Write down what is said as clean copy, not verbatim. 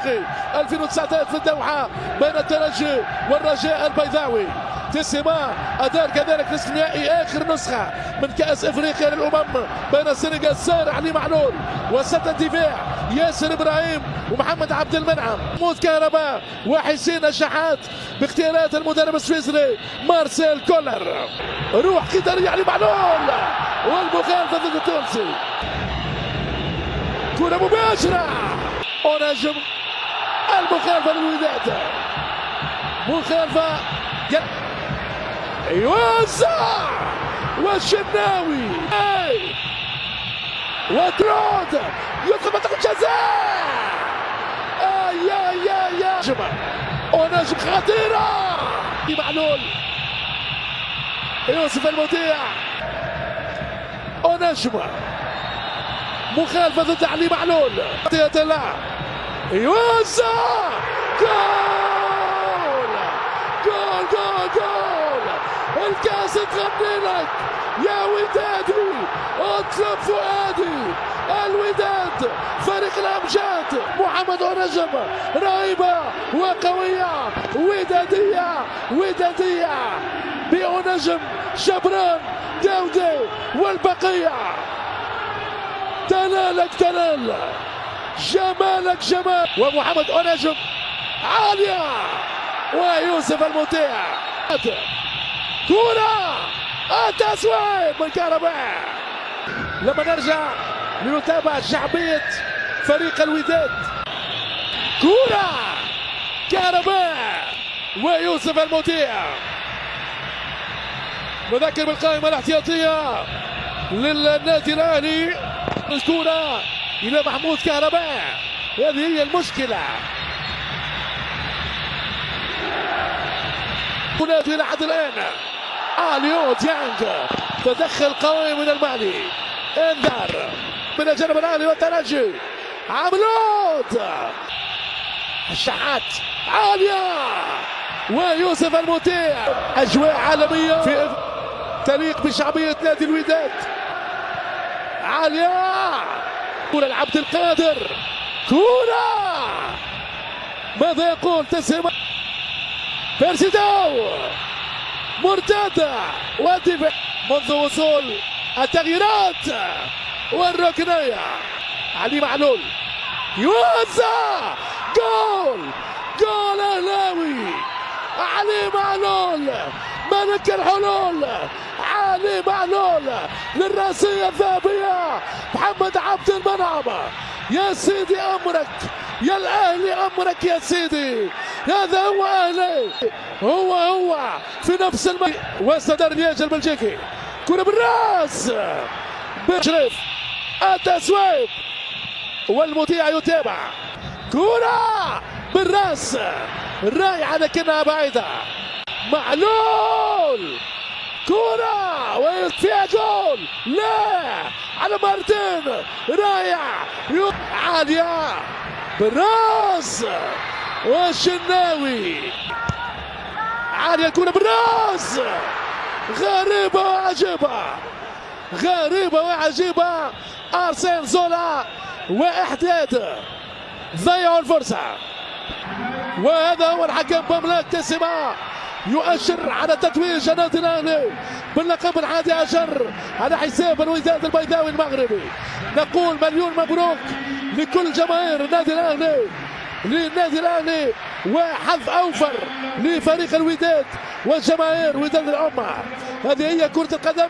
افريقي 2019 في الدوحه بين الترجي والرجاء البيضاوي. تسما ادار كذلك نصف نهائي اخر نسخه من كاس افريقيا للامم بين السنغال سار علي معلول وسط الدفاع ياسر ابراهيم ومحمد عبد المنعم، محمود كهرباء وحسين الشحات باختيارات المدرب السويسري مارسيل كولر. روح قدريه علي معلول والمخالفه ضد التونسي. كره مباشره ونجم المخالفه للوداد، مخالفه يوزع والشناوي وترود يدخل منطقة الجزاء. يا نجم ونجم خطيرة معلول يوسف المطيع ونجم مخالفة ضد علي معلول. الله يوزع جول جول جول جول. الكاس تغني لك يا ودادي، اطلب فؤادي. الوداد فريق الامجاد، محمد ونجم رهيبه وقويه وداديه بأنجم شبران داودي والبقيه. تنال جمالك جمال. ومحمد ونجم عاليه ويوسف المطيع. كرة التسويق من كهرباء. لما نرجع لنتابع شعبية فريق الوداد، كرة كهرباء ويوسف المطيع. نذكر بالقائمة الاحتياطية للنادي الأهلي. الكرة إلى محمود كهرباء، هذه هي المشكلة. نادي لحد الآن اليو ديانج تدخل قوي من المالي. انذار من الجانب الاهلي والترجي. عملوت الشحات عاليه ويوسف المطيع. اجواء عالميه في تليق بشعبيه نادي الوداد. عاليه كره لعبد القادر. كره ماذا يقول تسمع بيرسيدو مرتدة والدفاع منذ وصول التغييرات والركنية. علي معلول يوزع جول اهلاوي. علي معلول ملك الحلول. علي معلول للراسية الذهبية. محمد عبد المنعم يا سيدي امرك يا الاهلي، امرك يا سيدي. هذا هو اهلي، هو في نفس واستدار لياج البلجيكي. كرة بالراس بشريف التسويق والمطيع يتابع. كرة بالراس رائعة لكنها بعيدة. معلول كرة وفيها جول. لا على مارتين رائع عالية بالراس والشناوي. عالية الكرة بالراس غريبة وعجيبة. أرسين زولا وإحداد ضيعوا الفرصة. وهذا هو الحكم بملاك تسما يؤشر على تتويج النادي الأهلي باللقب ال11 على حساب الوداد البيضاوي المغربي. نقول مليون مبروك لكل جماهير النادي الأهلي وحظ أوفر لفريق الوداد وجماهير وداد الأمة. هذه هي كرة القدم.